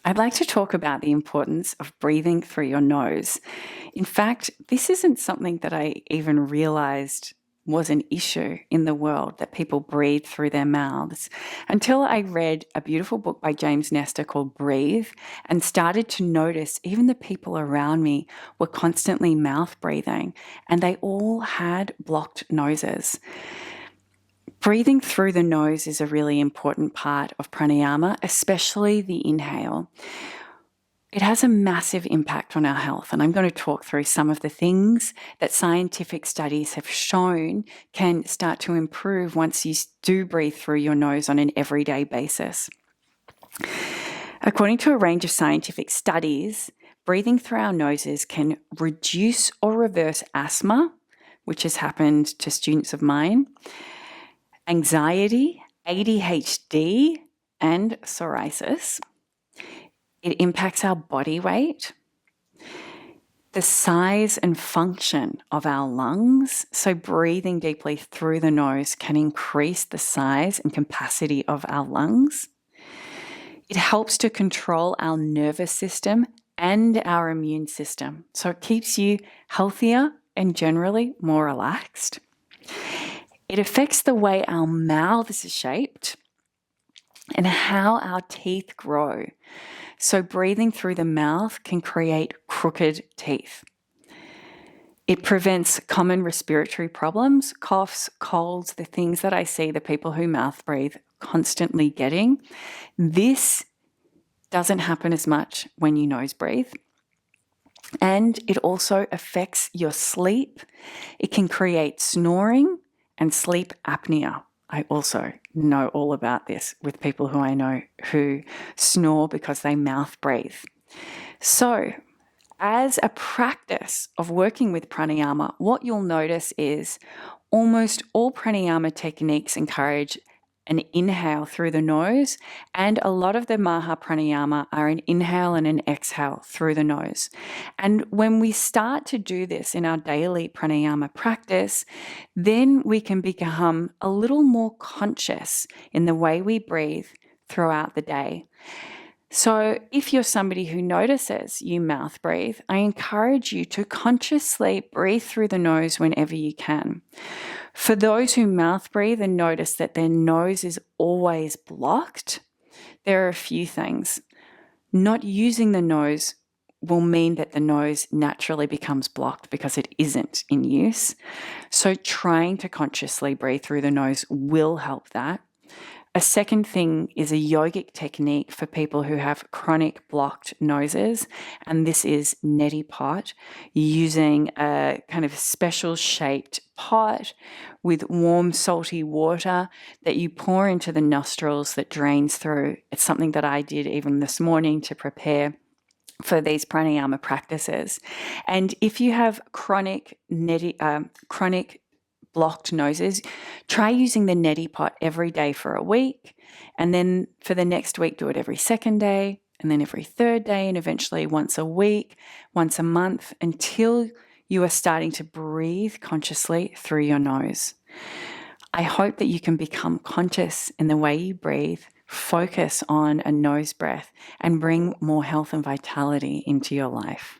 I'd like to talk about the importance of breathing through your nose. In fact, this isn't something that I even realized was an issue in the world, that people breathe through their mouths, until I read a beautiful book by James Nestor called Breathe and started to notice even the people around me were constantly mouth breathing, and they all had blocked noses. Breathing through the nose is a really important part of pranayama, especially the inhale. It has a massive impact on our health, and I'm going to talk through some of the things that scientific studies have shown can start to improve once you do breathe through your nose on an everyday basis. According to a range of scientific studies, breathing through our noses can reduce or reverse asthma, which has happened to students of mine, anxiety, ADHD, and psoriasis. It impacts our body weight, the size and function of our lungs. So breathing deeply through the nose can increase the size and capacity of our lungs. It helps to control our nervous system and our immune system. So it keeps you healthier and generally more relaxed. It affects the way our mouths are shaped and how our teeth grow. So breathing through the mouth can create crooked teeth. It prevents common respiratory problems, coughs, colds, the things that I see the people who mouth breathe constantly getting. This doesn't happen as much when you nose breathe. And it also affects your sleep. It can create snoring and sleep apnea. I also know all about this with people who I know who snore because they mouth breathe. So, as a practice of working with pranayama, what you'll notice is almost all pranayama techniques encourage an inhale through the nose, and a lot of the Maha Pranayama are an inhale and an exhale through the nose. And when we start to do this in our daily pranayama practice, then we can become a little more conscious in the way we breathe throughout the day. So if you're somebody who notices you mouth breathe, I encourage you to consciously breathe through the nose whenever you can. For those who mouth breathe and notice that their nose is always blocked, there are a few things. Not using the nose will mean that the nose naturally becomes blocked because it isn't in use. So trying to consciously breathe through the nose will help that. A second thing is a yogic technique for people who have chronic blocked noses, and this is neti pot, using a kind of special shaped pot with warm salty water that you pour into the nostrils that drains through. It's something that I did even this morning to prepare for these pranayama practices. And if you have chronic blocked noses, try using the neti pot every day for a week, and then for the next week do it every second day, and then every third day, and eventually once a week, once a month, until you are starting to breathe consciously through your nose. I hope that you can become conscious in the way you breathe, focus on a nose breath, and bring more health and vitality into your life.